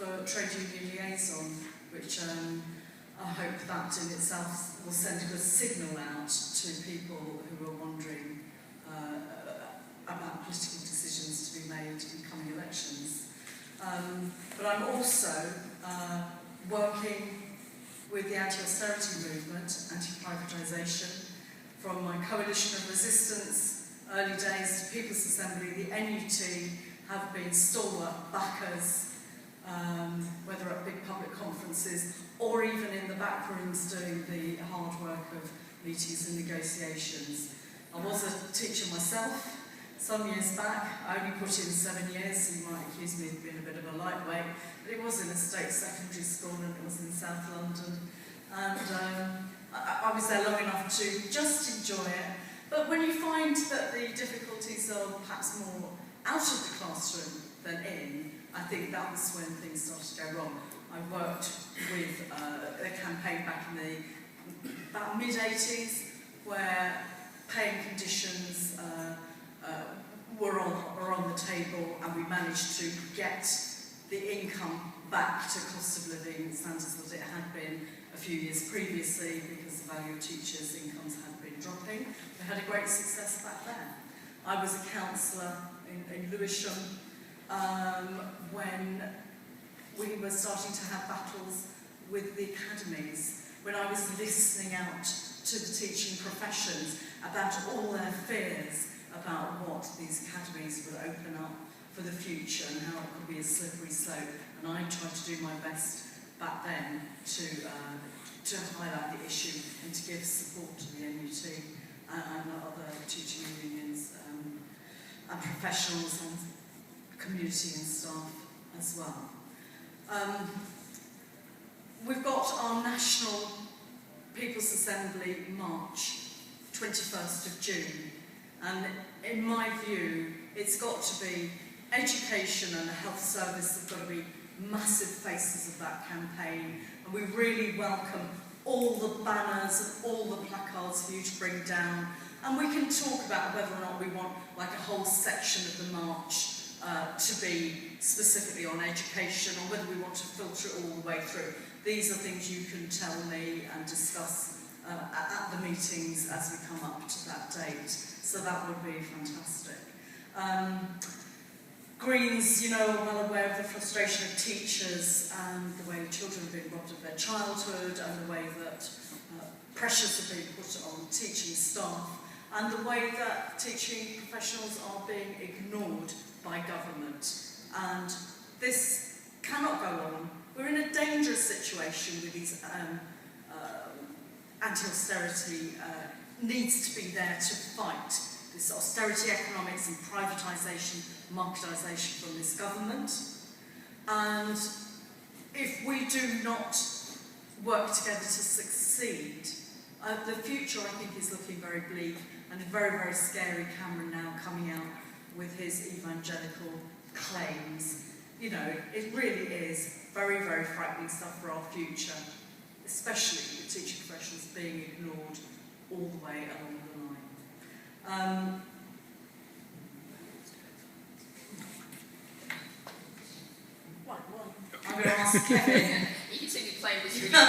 for Trade Union Liaison, which I hope that in itself will send a good signal out to people who are wondering about political decisions to be made in coming elections. But I'm also working with the anti-austerity movement, anti-privatisation, from my coalition of resistance, early days to People's Assembly. The NUT have been stalwart backers, whether at big public conferences or even in the back rooms doing the hard work of meetings and negotiations. I was a teacher myself some years back. I only put in 7 years, so you might accuse me of being a bit of a lightweight, but it was in a state secondary school and it was in South London. And I was there long enough to just enjoy it. But when you find that the difficulties are perhaps more out of the classroom than in, I think that was when things started to go wrong. I worked with a campaign back in the about mid-80s where pay and conditions were on the table, and we managed to get the income back to cost of living standards that it had been a few years previously, because the value of teachers' incomes had been dropping. We had a great success back then. I was a counsellor in Lewisham when we were starting to have battles with the academies, when I was listening out to the teaching professions about all their fears about what these academies would open up for the future and how it could be a slippery slope. And I tried to do my best back then to highlight the issue and to give support to the NUT and other teaching unions and professionals and community and staff as well. We've got our National People's Assembly March, 21st of June, and in my view, it's got to be education and the health service have got to be massive faces of that campaign, and we really welcome all the banners and all the placards for you to bring down, and we can talk about whether or not we want like a whole section of the march to be specifically on education, or whether we want to filter it all the way through. These are things you can tell me and discuss at the meetings as we come up to that date, so that would be fantastic. Greens, you know, are well aware of the frustration of teachers and the way children have been robbed of their childhood, and the way that pressures are being put on teaching staff, and the way that teaching professionals are being ignored by government. And this cannot go on. We're in a dangerous situation with these anti-austerity needs to be there to fight this austerity economics and privatisation, marketisation from this government. And if we do not work together to succeed, the future, I think, is looking very bleak, and a very, very scary Cameron now coming out with his evangelical claims. You know, it really is very, very frightening stuff for our future, especially with teaching professionals being ignored all the way along the line. I'm going to ask Kevin. You can see me playing this really well.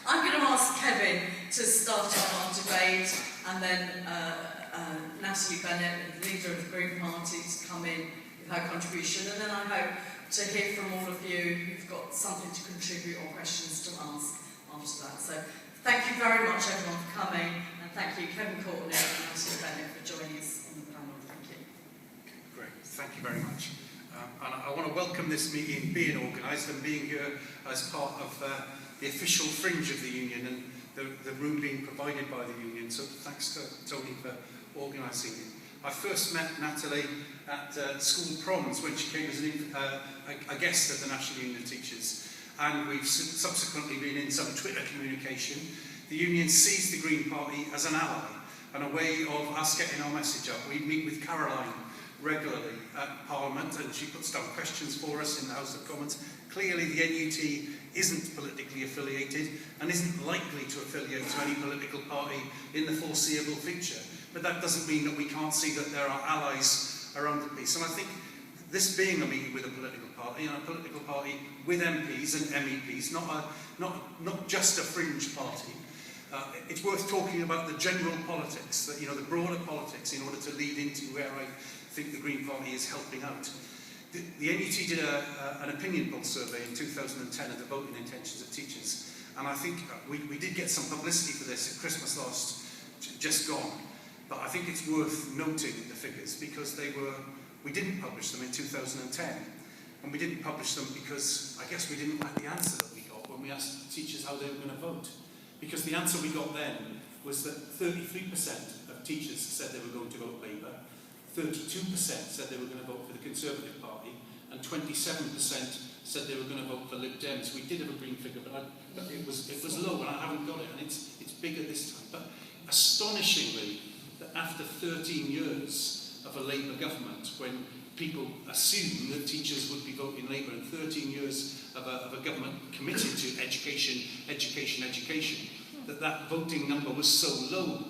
I'm going to ask Kevin to start our debate, and then Natalie Bennett, the leader of the Green Party, to come in with her contribution, and then I hope to hear from all of you who've got something to contribute or questions to ask after that. So thank you very much, everyone, for coming, and thank you, Kevin Courtney and Natalie Bennett, for joining us on the panel. Thank you. Great, thank you very much. And I want to welcome this meeting being organised and being here as part of the official fringe of the union and the room being provided by the union. So thanks to Tony for organising it. I first met Natalie at school proms when she came as a guest at the National Union of Teachers, and we've subsequently been in some Twitter communication. The union sees the Green Party as an ally and a way of us getting our message up. We meet with Caroline regularly at Parliament, and she puts down questions for us in the House of Commons. Clearly the NUT isn't politically affiliated and isn't likely to affiliate to any political party in the foreseeable future. But that doesn't mean that we can't see that there are allies around the piece. And I think this being a meeting with a political party, and a political party with MPs and MEPs, not just a fringe party, it's worth talking about the general politics, the broader politics, in order to lead into where I think the Green Party is helping out. The NUT did an opinion poll survey in 2010 of the voting intentions of teachers, and I think we did get some publicity for this at Christmas just gone, but I think it's worth noting the figures because we didn't publish them in 2010, and we didn't publish them because I guess we didn't like the answer that we got when we asked teachers how they were going to vote. Because the answer we got then was that 33% of teachers said they were going to vote Labour, 32% said they were going to vote for the Conservative Party, and 27% said they were going to vote for Lib Dems. We did have a green figure, but it was low, and I haven't got it, and it's bigger this time. But astonishingly, that after 13 years of a Labour government, when people assumed that teachers would be voting Labour, and 13 years of a government committed to education, that voting number was so low.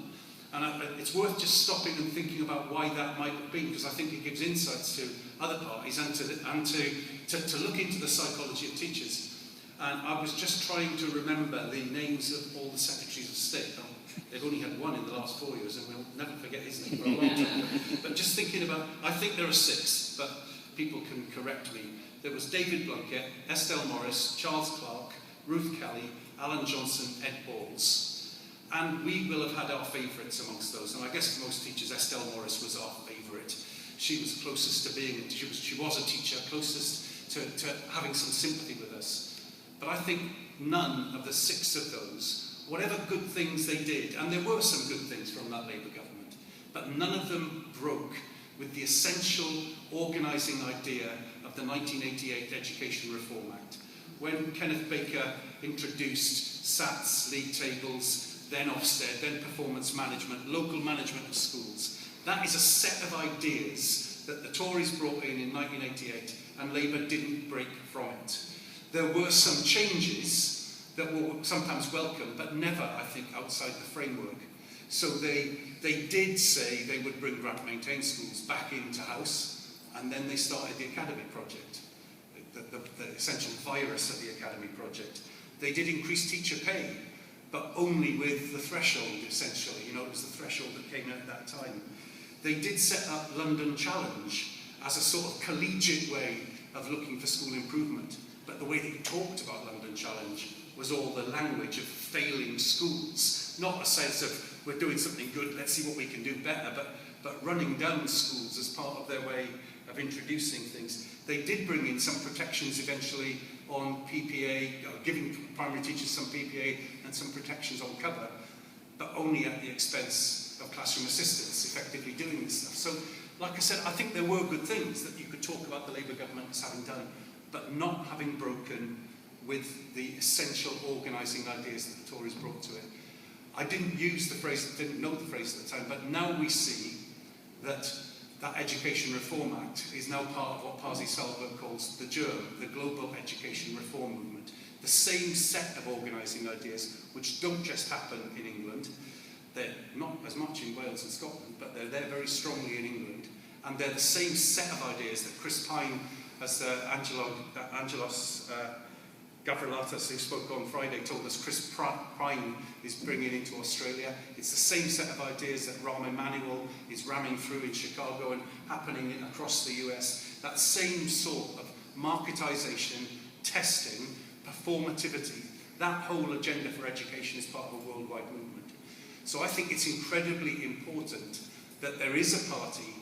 And it's worth just stopping and thinking about why that might have been, because I think it gives insights to other parties and to look into the psychology of teachers. And I was just trying to remember the names of all the Secretaries of State. They've only had one in the last 4 years, and we'll never forget his name for a long time. But just thinking about, I think there are 6, but people can correct me. There was David Blunkett, Estelle Morris, Charles Clarke, Ruth Kelly, Alan Johnson, Ed Balls. And we will have had our favourites amongst those. And I guess for most teachers, Estelle Morris was our favourite. She was closest to being, she was a teacher, closest to having some sympathy with us. But I think none of the 6 of those, whatever good things they did, and there were some good things from that Labour government, but none of them broke with the essential organising idea of the 1988 Education Reform Act. When Kenneth Baker introduced SATs, league tables, then Ofsted, then performance management, local management of schools, that is a set of ideas that the Tories brought in 1988, and Labour didn't break from it. There were some changes that were sometimes welcome, but never, I think, outside the framework. So they did say they would bring grant-maintained schools back into house, and then they started the Academy project, the essential virus of the Academy project. They did increase teacher pay, but only with the threshold, essentially. It was the threshold that came out at that time. They did set up London Challenge as a sort of collegiate way of looking for school improvement, but the way they talked about London Challenge was all the language of failing schools, not a sense of we're doing something good, let's see what we can do better, but running down schools as part of their way of introducing things. They did bring in some protections eventually on PPA, giving primary teachers some PPA and some protections on cover, but only at the expense of classroom assistants effectively doing this stuff. So, like I said, I think there were good things that you could talk about the Labour government as having done, but not having broken with the essential organising ideas that the Tories brought to it. I didn't know the phrase at the time, but now we see that that Education Reform Act is now part of what Parsi Salva calls the GERM, the Global Education Reform Movement. The same set of organising ideas, which don't just happen in England. They're not as much in Wales and Scotland, but they're there very strongly in England. And they're the same set of ideas that Chris Pine, as Angelos Gavrilatas, who spoke on Friday, told us Chris Pine is bringing into Australia. It's the same set of ideas that Rahm Emanuel is ramming through in Chicago and happening across the US. That same sort of marketisation, testing, performativity, that whole agenda for education is part of a worldwide movement. So I think it's incredibly important that there is a party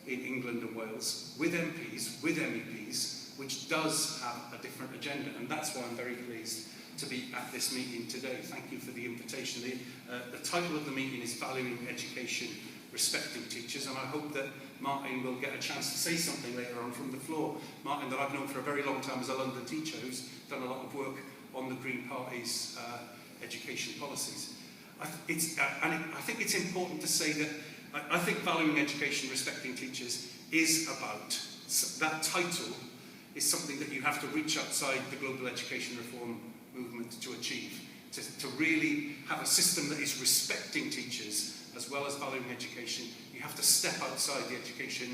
in England and Wales with MPs, with MEPs, which does have a different agenda, and that's why I'm very pleased to be at this meeting today. Thank you for the invitation. The title of the meeting is Valuing Education, Respecting Teachers, and I hope that Martin will get a chance to say something later on from the floor. Martin, that I've known for a very long time as a London teacher, who's done a lot of work on the Green Party's education policies. I think it's important to say that I think Valuing Education, Respecting Teachers is about, that title is something that you have to reach outside the global education reform movement to achieve. To really have a system that is respecting teachers as well as valuing education, you have to step outside the education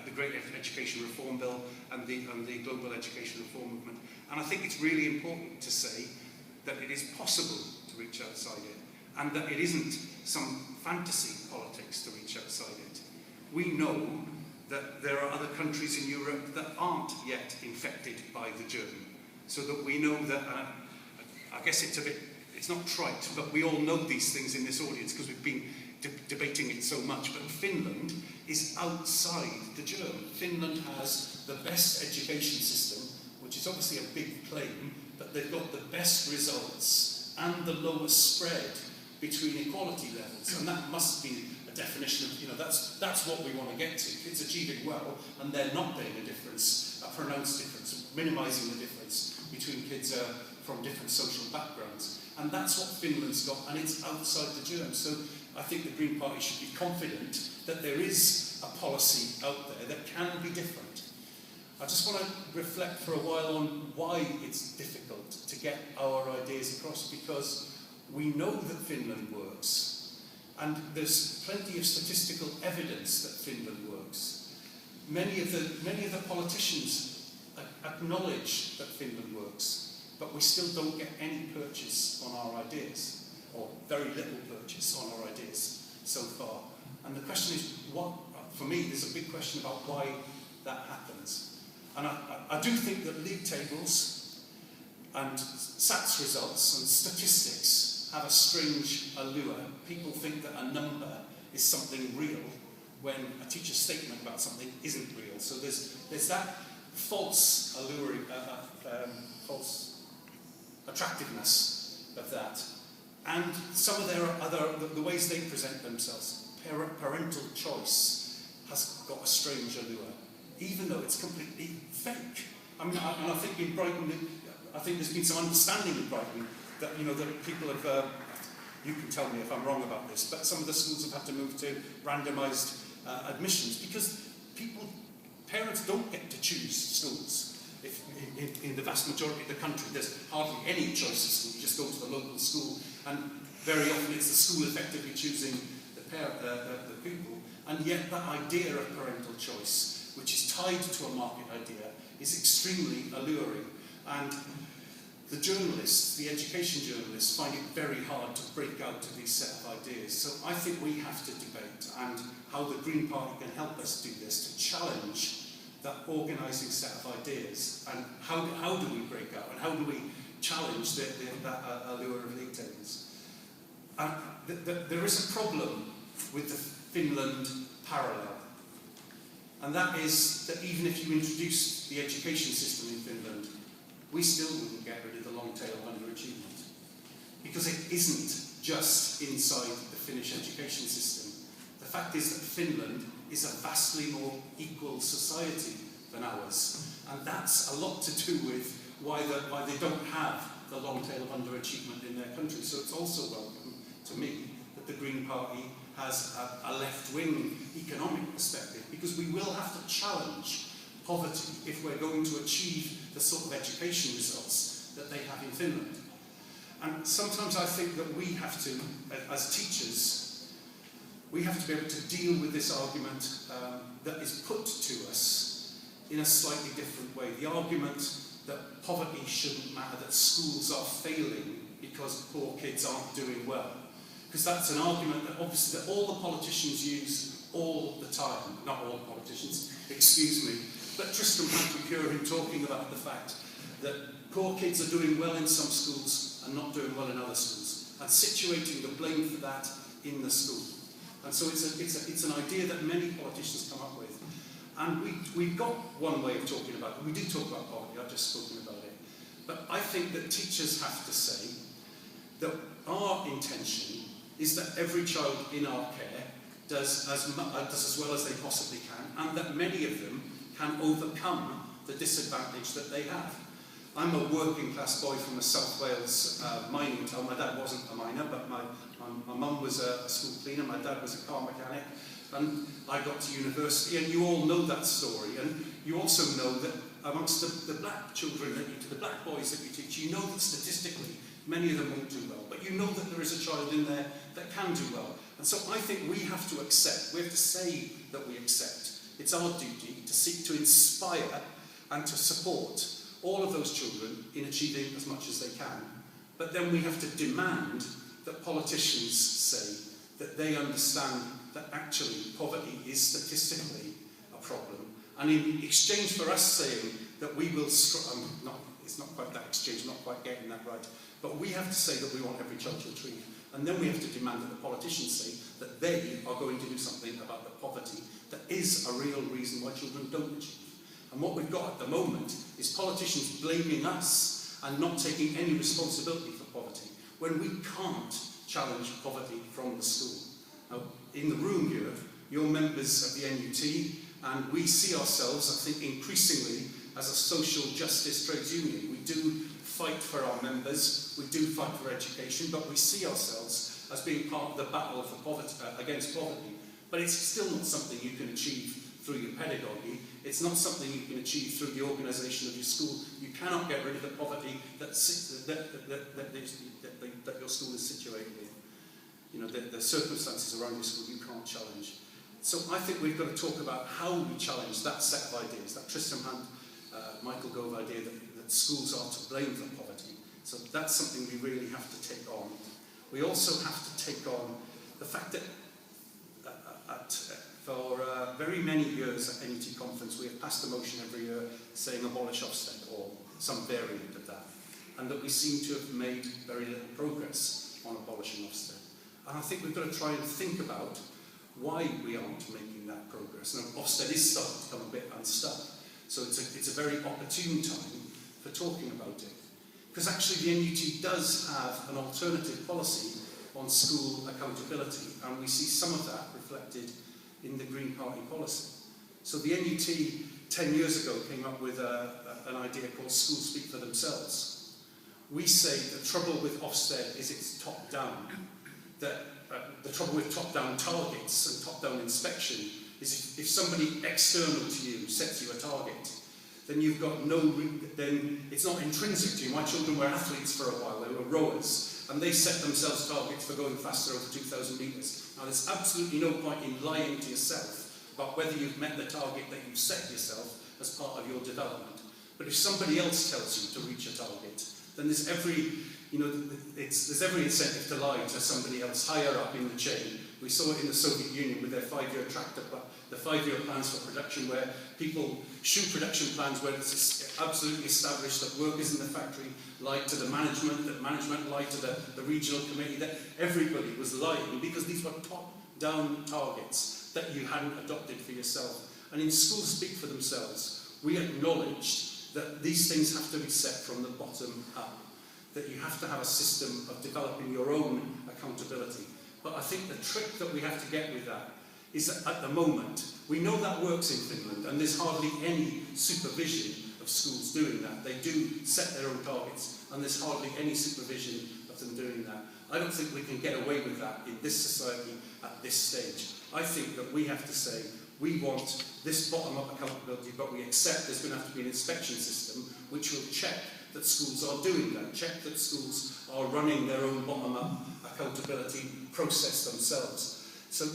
the Great Education Reform Bill and the Global Education Reform Movement. And I think it's really important to say that it is possible to reach outside it, and that it isn't some fantasy politics to reach outside it. We know that there are other countries in Europe that aren't yet infected by the germ, so that we know that, I guess it's not trite, but we all know these things in this audience because we've been debating it so much, but Finland is outside the germ. Finland has the best education system, which is obviously a big claim, but they've got the best results and the lowest spread between equality levels, and that must be a definition of, that's what we want to get to. Kids achieving well, and there not being a difference, a pronounced difference, minimising the difference between kids from different social backgrounds. And that's what Finland's got, and it's outside the germ. So I think the Green Party should be confident that there is a policy out there that can be different. I just want to reflect for a while on why it's difficult to get our ideas across, because we know that Finland works, and there's plenty of statistical evidence that Finland works. Many of the politicians acknowledge that Finland works, but we still don't get any purchase on our ideas, or very little purchase on our ideas so far. And the question is, for me, there's a big question about why that happens. And I do think that league tables and SATs results and statistics have a strange allure. People think that a number is something real when a teacher's statement about something isn't real. So there's that false allure, false attractiveness of that. And some of the ways they present themselves, parental choice has got a strange allure, even though it's completely fake. I mean, and I think in Brighton, I think there's been some understanding in Brighton that, that people have, you can tell me if I'm wrong about this, but some of the schools have had to move to randomised admissions because parents don't get to choose schools. If in the vast majority of the country, there's hardly any choice of school. You just go to the local school, and very often it's the school effectively choosing the pupil. And yet that idea of parental choice, which is tied to a market idea, is extremely alluring. And the journalists, the education journalists, find it very hard to break out of these set of ideas. So I think we have to debate, and how the Green Party can help us do this, to challenge that organising set of ideas, and how do we break out, and how do we challenge that allure of league tables. And there is a problem with the Finland parallel, and that is that even if you introduced the education system in Finland, we still wouldn't get rid of the long tail of underachievement, because it isn't just inside the Finnish education system. The fact is that Finland is a vastly more equal society than ours, and that's a lot to do with why they don't have the long tail of underachievement in their country. So it's also welcome to me that the Green Party has a left-wing economic perspective, because we will have to challenge poverty if we're going to achieve the sort of education results that they have in Finland. And sometimes I think that we have to, as teachers, we have to be able to deal with this argument that is put to us in a slightly different way. The argument that poverty shouldn't matter, that schools are failing because poor kids aren't doing well. Because that's an argument that obviously that all the politicians use all the time. Not all politicians, excuse me. But Tristram Hancock in talking about the fact that poor kids are doing well in some schools and not doing well in other schools, and situating the blame for that in the school. And so it's an idea that many politicians come up with. And we've got one way of talking about it. We do talk about poverty, I've just spoken about it. But I think that teachers have to say that our intention is that every child in our care does as well as they possibly can, and that many of them can overcome the disadvantage that they have. I'm a working class boy from a South Wales mining town. My dad wasn't a miner, but my mum was a school cleaner, my dad was a car mechanic, and I got to university, and you all know that story. And you also know that amongst the black children, the black boys that you teach, you know that statistically many of them won't do well, but you know that there is a child in there that can do well. And so I think we have to accept, we have to say that we accept it's our duty to seek to inspire and to support all of those children in achieving as much as they can. But then we have to demand that politicians say that they understand that actually poverty is statistically a problem. And in exchange for us saying that we will, it's not quite that exchange, not quite getting that right, but we have to say that we want every child to achieve. And then we have to demand that the politicians say that they are going to do something about the poverty that is a real reason why children don't achieve. And what we've got at the moment is politicians blaming us and not taking any responsibility for poverty when we can't challenge poverty from the school. Now, in the room here, you're members of the NUT, and we see ourselves, I think, increasingly as a social justice trades union. We do fight for our members, we do fight for education, but we see ourselves as being part of the battle for poverty, against poverty. But it's still not something you can achieve through your pedagogy. It's not something you can achieve through the organisation of your school. You cannot get rid of the poverty that your school is situated in. You know, the circumstances around your school you can't challenge. So I think we've got to talk about how we challenge that set of ideas, that Tristram Hunt, Michael Gove idea that schools are to blame for poverty. So that's something we really have to take on. We also have to take on the fact that for very many years at NUT conference we have passed a motion every year saying abolish Ofsted or some variant of that, and that we seem to have made very little progress on abolishing Ofsted. And I think we've got to try and think about why we aren't making that progress. Now, Ofsted is starting to become a bit unstuck, so it's a very opportune time for talking about it. Because actually the NUT does have an alternative policy on school accountability, and we see some of that reflected in the Green Party policy. So the NUT 10 years ago came up with an idea called Schools Speak for Themselves. We say the trouble with Ofsted is it's top-down. That the trouble with top-down targets and top-down inspection is if somebody external to you sets you a target, then you've got then it's not intrinsic to you. My children were athletes for a while, they were rowers, and they set themselves targets for going faster over 2,000 metres. Now there's absolutely no point in lying to yourself about whether you've met the target that you've set yourself as part of your development. But if somebody else tells you to reach a target, then there's every incentive to lie to somebody else higher up in the chain. We saw it in the Soviet Union with their 5-year tractor plan, the 5-year plans for production, where people shoot production plans where it's absolutely established that workers in the factory lied to the management, that management lied to the regional committee, that everybody was lying because these were top-down targets that you hadn't adopted for yourself. And in Schools Speak for Themselves, we acknowledged that these things have to be set from the bottom up, that you have to have a system of developing your own accountability. But I think the trick that we have to get with that is that at the moment, we know that works in Finland, and there's hardly any supervision of schools doing that. They do set their own targets, and there's hardly any supervision of them doing that. I don't think we can get away with that in this society at this stage. I think that we have to say, we want this bottom-up accountability, but we accept there's going to have to be an inspection system which will check that schools are doing that, check that schools are running their own bottom-up accountability process themselves. So,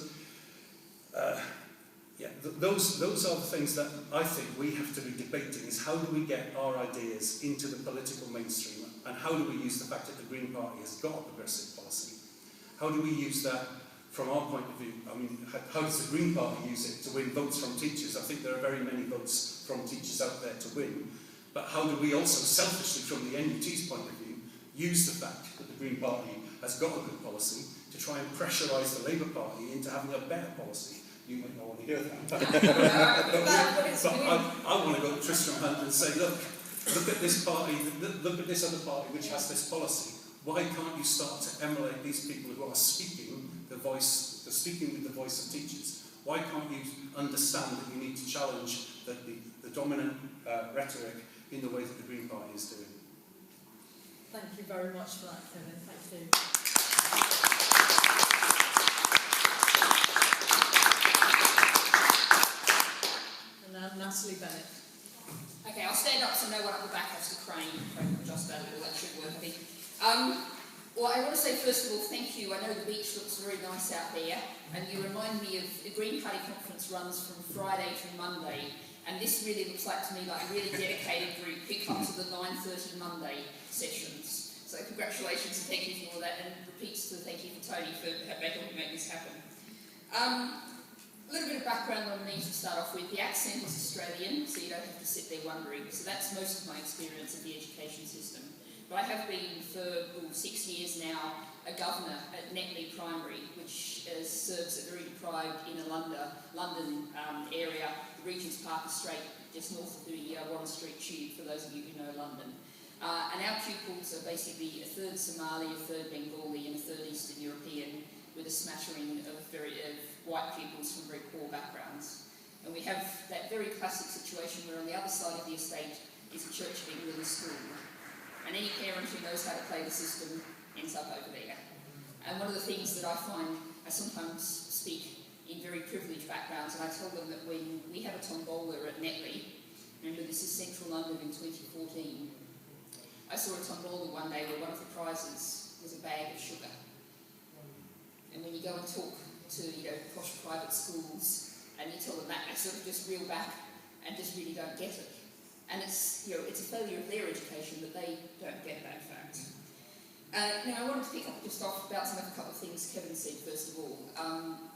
those are the things that I think we have to be debating, is how do we get our ideas into the political mainstream, and how do we use the fact that the Green Party has got a progressive policy? How do we use that from our point of view? I mean, how does the Green Party use it to win votes from teachers? I think there are very many votes from teachers out there to win. But how do we also, selfishly from the NUT's point of view, use the fact that the Green Party has got a good policy to try and pressurise the Labour Party into having a better policy? You might not want to hear that. but I want to go to Tristram Hunt and say, look at this party, look at this other party which has this policy. Why can't you start to emulate these people who are speaking with the voice of teachers? Why can't you understand that you need to challenge the dominant rhetoric in the way that the Green Party is doing? Thank you very much for that, Kevin. Thank you. And now Natalie Bennett. Okay, I'll stand up so no one at the back has to crane. Just that should work, I think. Well, I want to say first of all, thank you. I know the beach looks very nice out there, and you remind me of the Green Party conference runs from Friday to Monday, and this really looks like to me like a really dedicated group who come to the 9:30 Monday sessions. So congratulations and thank you for all that, and repeats to thank you for Tony for helping make this happen. A little bit of background on me to start off with. The accent is Australian, so you don't have to sit there wondering. So that's most of my experience of the education system. But I have been for 6 years now a governor at Natalie Primary, which serves a very deprived inner London area, the Regent's Park Estate, just north of the Warren Street Tube, for those of you who know London. And our pupils are basically a third Somali, a third Bengali, and a third Eastern European, with a smattering of white pupils from very poor backgrounds. And we have that very classic situation where on the other side of the estate is a Church of England school. And any parent who knows how to play the system ends up over there. And one of the things that I find, I sometimes speak in very privileged backgrounds, and I tell them that when we have a tombola at Netley, remember this is central London in 2014, I saw a tombola one day where one of the prizes was a bag of sugar. And when you go and talk to posh private schools and you tell them that, they sort of just reel back and just really don't get it. And it's a failure of their education that they don't get that fact. Now I wanted to pick up just off about a couple of things Kevin said first of all.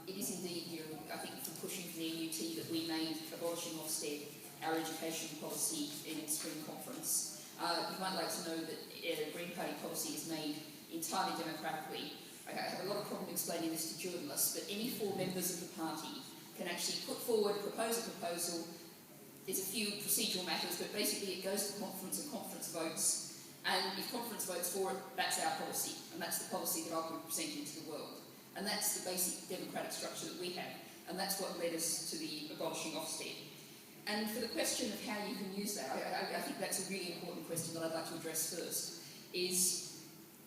It is indeed, I think from pushing for the NUT that we made abolishing Ofsted our education policy in its spring conference. You might like to know that Green Party policy is made entirely democratically. I have a lot of problem explaining this to journalists, but any 4 members of the party can actually propose a proposal. There's a few procedural matters, but basically it goes to conference and conference votes. And if conference votes for it, that's our policy. And that's the policy that I'll be presenting to the world. And that's the basic democratic structure that we have. And that's what led us to the abolishing Ofsted. And for the question of how you can use that, I think that's a really important question that I'd like to address first, is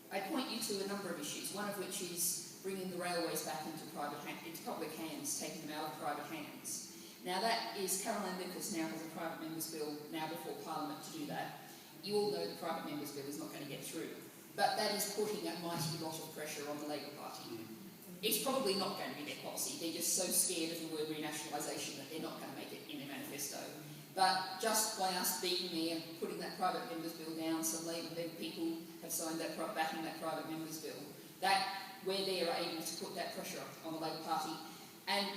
I point you to a number of issues, one of which is bringing the railways back into public hands, taking them out of private hands. Now that is, Caroline Lucas now has a private members bill now before Parliament to do that. You all know the private members bill is not going to get through, but that is putting a mighty lot of pressure on the Labour Party. It's probably not going to be their policy. They're just so scared of the word renationalisation that they're not going to make it in their manifesto. But just by us being there, putting that private members bill down, some Labour people have signed that, backing that private members bill, that where they are able to put that pressure on the Labour Party. And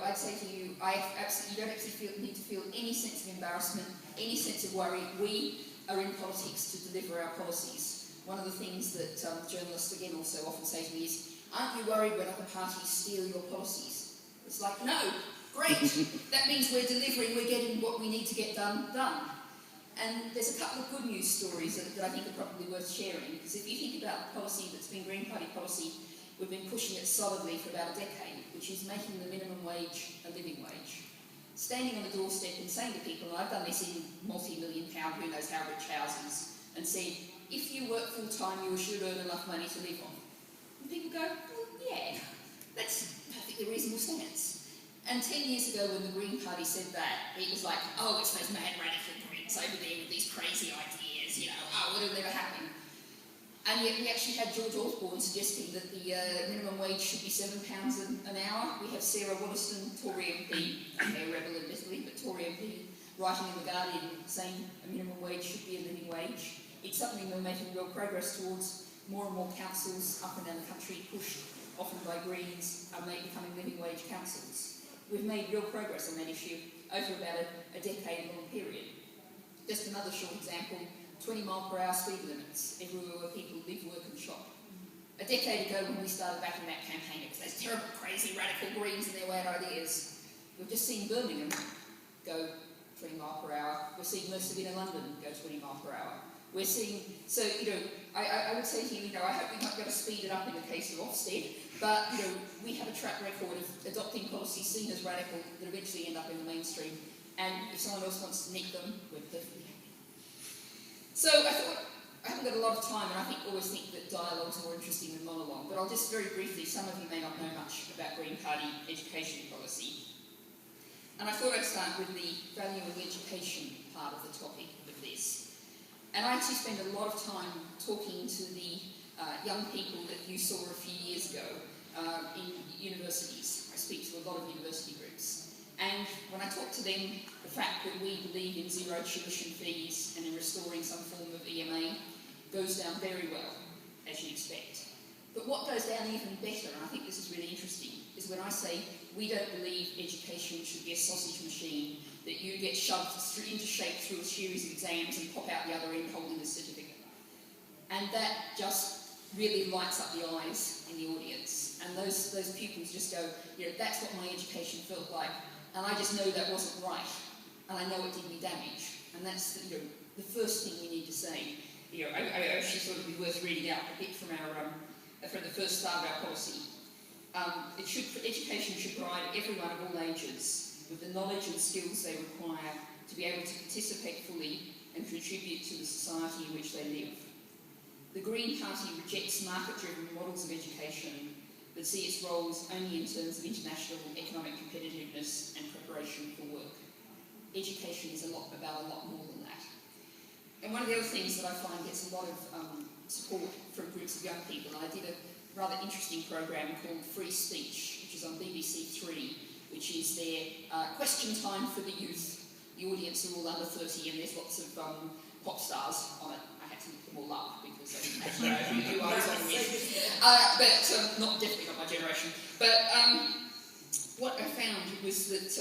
I'd say to you, you don't actually need to feel any sense of embarrassment, any sense of worry. We are in politics to deliver our policies. One of the things that journalists again also often say to me is, aren't you worried when other parties steal your policies? It's like, no, great. That means we're delivering, we're getting what we need to get done. And there's a couple of good news stories that I think are probably worth sharing, because if you think about the policy that's been Green Party policy, we've been pushing it solidly for about a decade, which is making the minimum wage a living wage. Standing on the doorstep and saying to people, and I've done this in multi-million pound, who knows how rich houses, and said, if you work full time, you should earn enough money to live on. And people go, well, yeah, that's a perfectly reasonable stance. And 10 years ago when the Green Party said that, it was like, oh, it's those mad radical Greens over there with these crazy ideas, oh, it'll never happen. And yet we actually had George Osborne suggesting that the minimum wage should be £7 an hour. We have Sarah Wollaston, Tory MP, a rebel admittedly, but Tory MP, writing in The Guardian saying a minimum wage should be a living wage. It's something we're making real progress towards. More and more councils up and down the country, pushed often by Greens, are becoming living wage councils. We've made real progress on that issue over about a decade-long period. Just another short example, 20-mile-per-hour speed limits everywhere where people live, work and shop. A decade ago when we started backing that campaign, it was those terrible, crazy, radical Greens and their weird ideas. We've just seen Birmingham go 20 mile per hour. We're seeing most of inner London go 20 mile per hour. We're seeing, so, I would say to you, I hope we're not going to speed it up in the case of Ofsted, but, we have a track record of adopting policies seen as radical that eventually end up in the mainstream, and if someone else wants to nick them, we're perfectly happy. So I thought, I haven't got a lot of time, and I always think that dialogue's more interesting than monologue, but I'll just very briefly, some of you may not know much about Green Party education policy. And I thought I'd start with the value of education part of the topic of this. And I actually spend a lot of time talking to the young people that you saw a few years ago in universities. I speak to a lot of university groups. And when I talk to them, the fact that we believe in zero tuition fees and in restoring some form of EMA goes down very well, as you'd expect. But what goes down even better, and I think this is really interesting, is when I say we don't believe education should be a sausage machine that you get shoved into shape through a series of exams and pop out the other end holding a certificate. And that just really lights up the eyes in the audience. And those pupils just go, that's what my education felt like. And I just know that wasn't right. And I know it did me damage. And that's the first thing we need to say. I actually thought it would be worth reading out a bit from the first start of our policy. Education should provide everyone of all ages with the knowledge and skills they require to be able to participate fully and contribute to the society in which they live. The Green Party rejects market-driven models of education that see its roles only in terms of international economic competitiveness and preparation for work. Education is about a lot more than that. And one of the other things that I find gets a lot of support from groups of young people, and I did a rather interesting program called Free Speech, which is on BBC Three, which is their question time for the youth. The audience are all under 30 and there's lots of pop stars on it. I had to look them all up because I didn't actually know who I was on with. But definitely not my generation. But what I found was that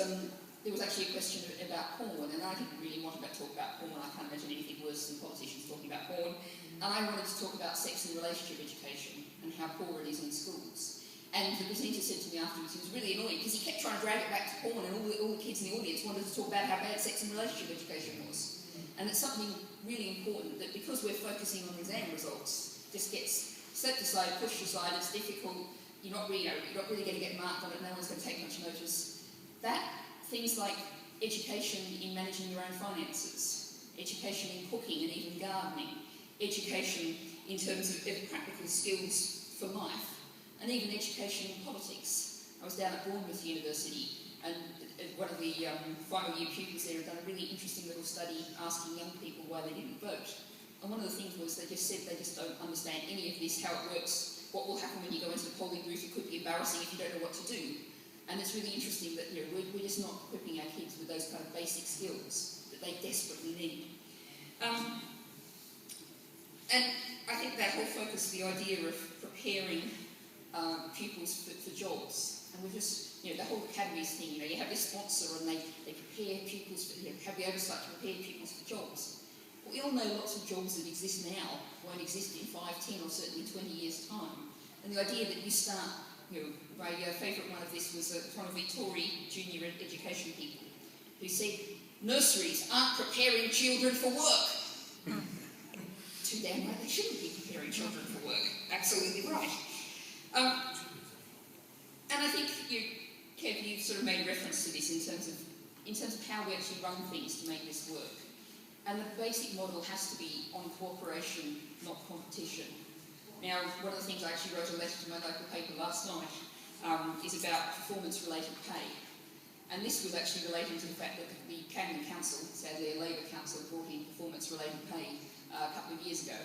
there was actually a question about porn, and I didn't really want to talk about porn. I can't imagine anything worse than politicians talking about porn. And I wanted to talk about sex and relationship education and how poor it is in schools. And the presenter said to me afterwards, he was really annoyed because he kept trying to drag it back to porn, and all the kids in the audience wanted to talk about how bad sex and relationship education was. And it's something really important that because we're focusing on exam results, just gets set aside, pushed aside, it's difficult, you're not really going to get marked on it, no one's going to take much notice. That, things like education in managing your own finances, education in cooking and even gardening, education in terms of practical skills for life, and even education in politics. I was down at Bournemouth University, and one of the final year pupils there had done a really interesting little study asking young people why they didn't vote. And one of the things was they just said they just don't understand any of this, how it works, what will happen when you go into the polling booth. It could be embarrassing if you don't know what to do. And it's really interesting that we're just not equipping our kids with those kind of basic skills that they desperately need. And I think that whole focus, the idea of preparing pupils for jobs, and we're just, the whole academies thing, you have this sponsor and they prepare pupils, have the oversight to prepare pupils for jobs. But we all know lots of jobs that exist now won't exist in 5, 10 or certainly 20 years' time. And the idea that you start, my favourite one of this was one of Victoria junior education people who said, nurseries aren't preparing children for work. Too damn right they shouldn't be preparing children for work. Absolutely right. And I think Kev, you sort of made reference to this in terms of how we actually run things to make this work. And the basic model has to be on cooperation, not competition. Now, one of the things I actually wrote a letter to my local paper last night is about performance-related pay. And this was actually relating to the fact that the Camden Council, sadly a Labour council, brought in performance-related pay a couple of years ago.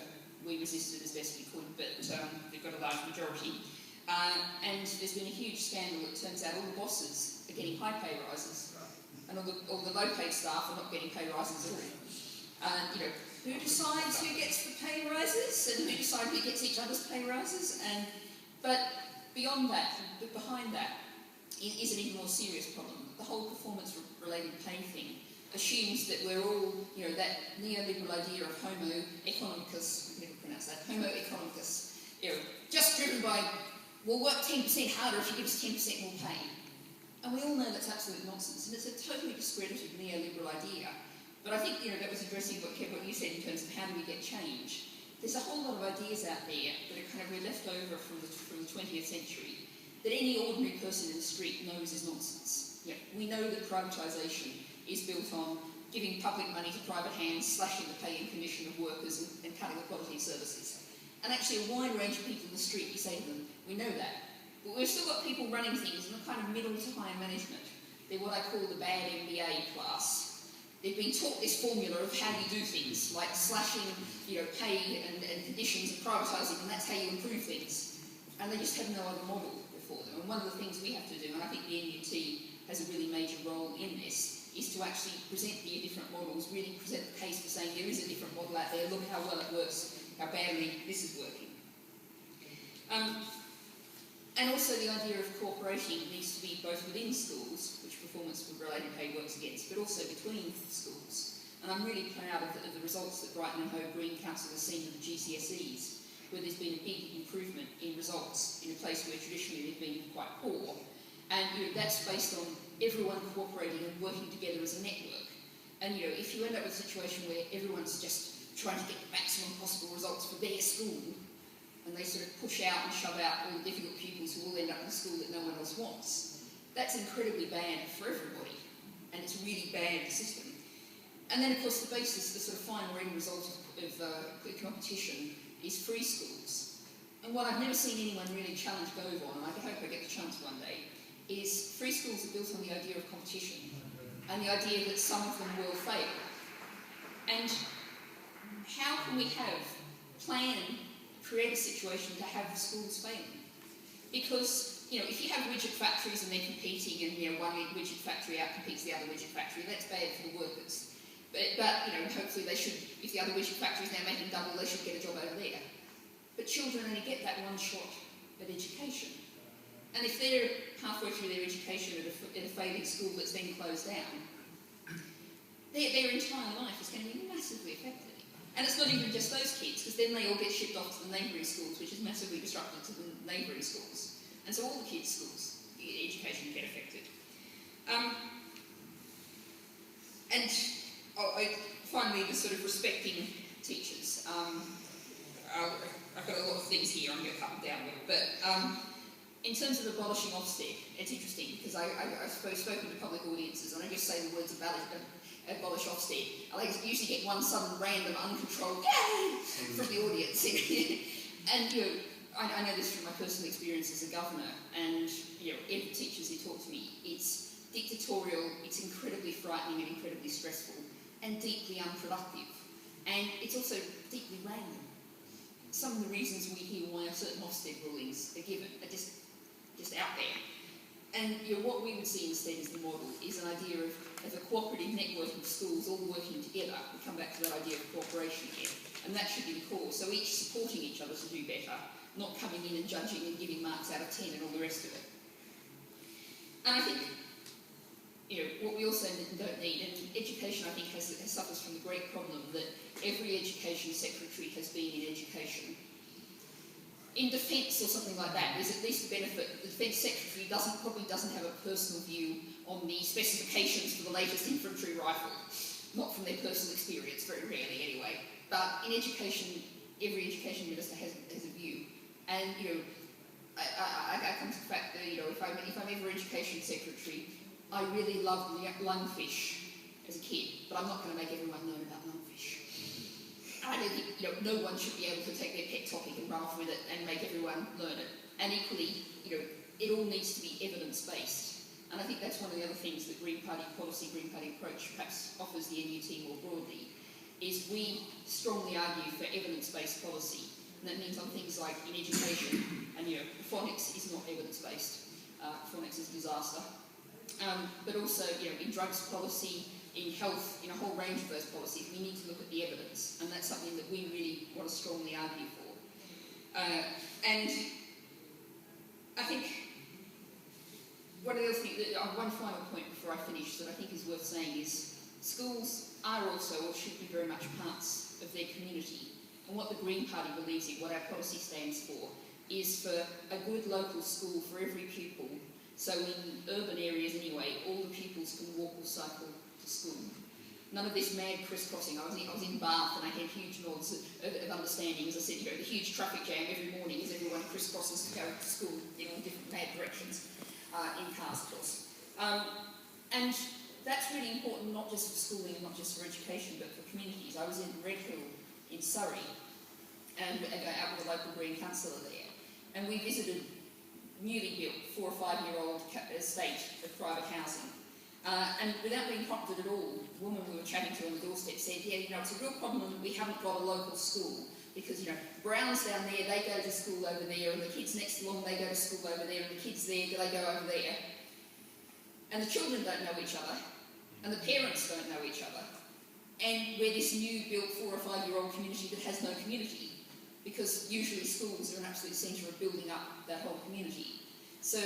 We resisted as best we could, but they've got a large majority. And there's been a huge scandal. It turns out all the bosses are getting high pay rises, and all the low-paid staff are not getting pay rises at all. Who decides who gets the pay rises, and who decides who gets each other's pay rises? But beyond that, but behind that, is an even more serious problem. The whole performance-related pay thing assumes that we're all, that neoliberal idea of homo economicus, I can never pronounce that, homo economicus, just driven by, we'll work 10% harder if you give us 10% more pay. And we all know that's absolute nonsense, and it's a totally discredited neoliberal idea. But I think, that was addressing what you said in terms of how do we get change. There's a whole lot of ideas out there that are kind of left over from the 20th century that any ordinary person in the street knows is nonsense. We know that privatisation is built on giving public money to private hands, slashing the pay and commission of workers and cutting the quality of services. And actually a wide range of people in the street, we say to them, we know that. But we've still got people running things in the kind of middle to higher management. They're what I call the bad MBA class. They've been taught this formula of how you do things, like slashing, pay and conditions and privatising, and that's how you improve things. And they just have no other model before them. And one of the things we have to do, and I think the NUT has a really major role in this, is to actually present the different models, really present the case for saying there is a different model out there, look how well it works, how badly this is working. And also the idea of cooperating needs to be both within schools, which performance-related pay works against, but also between schools. And I'm really proud of the results that Brighton and Hove Green Council has seen with the GCSEs, where there's been a big improvement in results in a place where traditionally they've been quite poor. And that's based on everyone cooperating and working together as a network. And if you end up with a situation where everyone's just trying to get the maximum possible results for their school, and they sort of push out and shove out all the difficult pupils who all end up in a school that no one else wants, that's incredibly bad for everybody, and it's a really bad system. And then, of course, the basis, the sort of final end result of competition is free schools. And what I've never seen anyone really challenge Gove on, and I hope I get the chance one day, is free schools are built on the idea of competition and the idea that some of them will fail. And how can we create a situation to have the schools failing? Because, if you have widget factories and they're competing and, one widget factory outcompetes the other widget factory, that's bad for the workers. But hopefully they should, if the other widget factory is now making double, they should get a job over there. But children only get that one shot at education. And if they're halfway through their education at a failing school that's then closed down, their entire life is going to be massively affected. And it's not even just those kids, because then they all get shipped off to the neighbouring schools, which is massively disruptive to the neighbouring schools. And so all the kids' schools, education get affected. Finally, the sort of respecting teachers. I've got a lot of things here, I'm going to cut them down a little. But in terms of abolishing Ofsted, it's interesting, because I've spoken to public audiences, and I just say the words abolish Ofsted. I usually get one sudden random uncontrolled yay from the audience. And I know this from my personal experience as a governor, and every teachers who talk to me, it's dictatorial, it's incredibly frightening and incredibly stressful, and deeply unproductive. And it's also deeply random. Some of the reasons we hear why certain Ofsted rulings are given are just out there. And what we would see instead as the model is an idea of a cooperative network of schools all working together. We come back to that idea of cooperation again. And that should be the core. So each supporting each other to do better, not coming in and judging and giving marks out of 10 and all the rest of it. And I think, what we also don't need, and education I think suffers from the great problem that every education secretary has been in education. In defence or something like that, there's at least a benefit that the Defence Secretary probably doesn't have a personal view on the specifications for the latest infantry rifle, not from their personal experience, very rarely anyway. But in education, every education minister has a view. And, I come to the fact that, if I'm ever Education Secretary, I really loved lungfish as a kid, but I'm not going to make everyone learn about lungfish. I don't think, no one should be able to take their pet topic and run off with it and make everyone learn it. And equally, it all needs to be evidence-based. And I think that's one of the other things that Green Party policy, Green Party approach perhaps offers the NUT more broadly, is we strongly argue for evidence-based policy. And that means on things like in education, and phonics is not evidence-based. Phonics is a disaster. But also, in drugs policy, in health, in a whole range of those policies, we need to look at the evidence, and that's something that we really want to strongly argue for. And I think one final point before I finish that I think is worth saying is schools are also, or should be very much, parts of their community. And what the Green Party believes in, what our policy stands for, is for a good local school for every pupil. So in urban areas anyway, all the pupils can walk or cycle to school. None of this mad crisscrossing. I was in Bath and I had huge nods of understanding. As I said, the huge traffic jam every morning as everyone crisscrosses to go to school in all different mad directions in cars, of course. And that's really important, not just for schooling, not just for education, but for communities. I was in Redhill in Surrey, and out with a local Green councillor there, and we visited newly built 4 or 5 year old estate of private housing. And without being prompted at all, the woman we were chatting to on the doorstep said, yeah, you know, it's a real problem that we haven't got a local school. Because, you know, Browns down there, they go to school over there, and the kids next along, they go to school over there, and the kids there, they go over there. And the children don't know each other, and the parents don't know each other. And we're this new built 4 or 5 year old community that has no community, because usually schools are an absolute centre of building up that whole community. So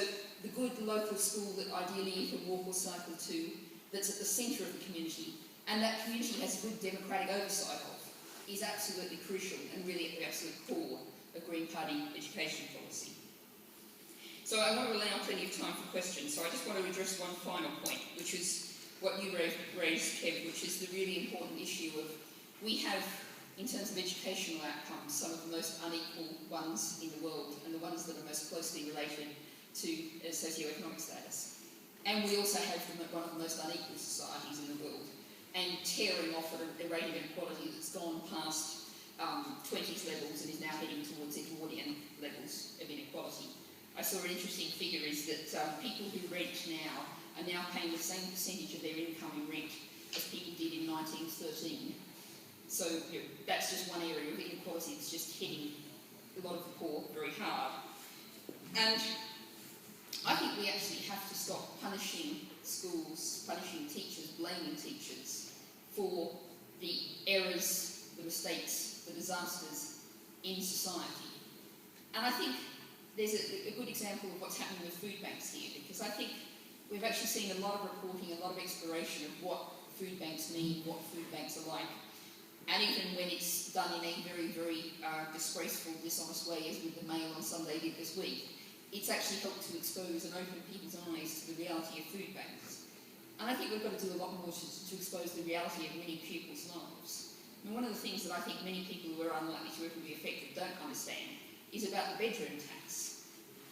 the good local school that ideally you can walk or cycle to, that's at the centre of the community, and that community has good democratic oversight of, is absolutely crucial and really at the absolute core of Green Party education policy. So I want to allow plenty of time for questions, so I just want to address one final point, which is what you raised, Kev, which is the really important issue of, we have, in terms of educational outcomes, some of the most unequal ones in the world, and the ones that are most closely related to socioeconomic status. And we also have one of the most unequal societies in the world, and tearing off at a rate of inequality that's gone past 20s levels and is now heading towards Edwardian levels of inequality. I saw an interesting figure is that people who rent now are now paying the same percentage of their income in rent as people did in 1913. So you know, that's just one area of inequality that's just hitting a lot of the poor very hard. And I think we actually have to stop punishing schools, punishing teachers, blaming teachers for the errors, the mistakes, the disasters in society. And I think there's a good example of what's happening with food banks here, because I think we've actually seen a lot of reporting, a lot of exploration of what food banks mean, what food banks are like. And even when it's done in a very, very disgraceful, dishonest way, as with the Mail on Sunday did this week, it's actually helped to expose and open people's eyes to the reality of food banks. And I think we've got to do a lot more to expose the reality of many pupils' lives. And one of the things that I think many people who are unlikely to ever be affected don't understand is about the bedroom tax.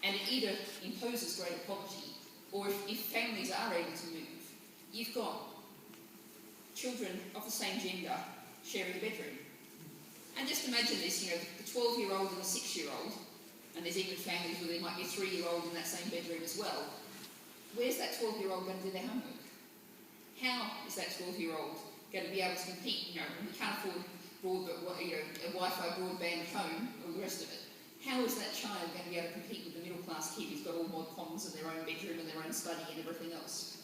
And it either imposes greater poverty, or if families are able to move, you've got children of the same gender sharing a bedroom. And just imagine this, you know, the 12-year-old and the 6-year-old, and there's even families where there might be a 3-year-old in that same bedroom as well. Where's that 12-year-old going to do their homework? How is that 12-year-old going to be able to compete? You know, we can't afford a Wi-Fi broadband at home, all the rest of it. How is that child going to be able to compete with the middle-class kid who's got all mod cons and their own bedroom and their own study and everything else?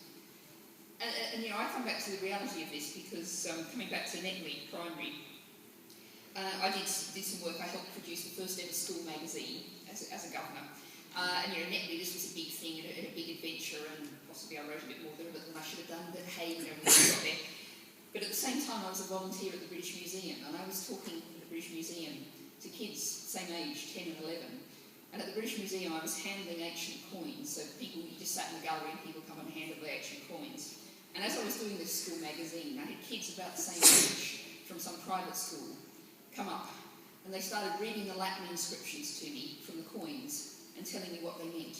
And you know, I come back to the reality of this because coming back to Natalie Primary, I did some work. I helped produce the first ever school magazine as a governor. And you know, Natalie, this was a big thing and a big adventure, and possibly I wrote a bit more than I should have done, but hey, you know, we got there. But at the same time, I was a volunteer at the British Museum, and I was talking at the British Museum to kids, same age, 10 and 11. And at the British Museum, I was handling ancient coins. So people, you just sat in the gallery and people come and handle the ancient coins. And as I was doing this school magazine, I had kids about the same age from some private school come up, and they started reading the Latin inscriptions to me from the coins and telling me what they meant.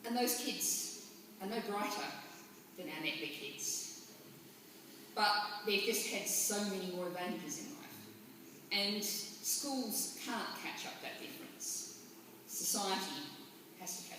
And those kids are no brighter than our Natalie kids, but they've just had so many more advantages in life. And schools can't catch up that difference. Society has to catch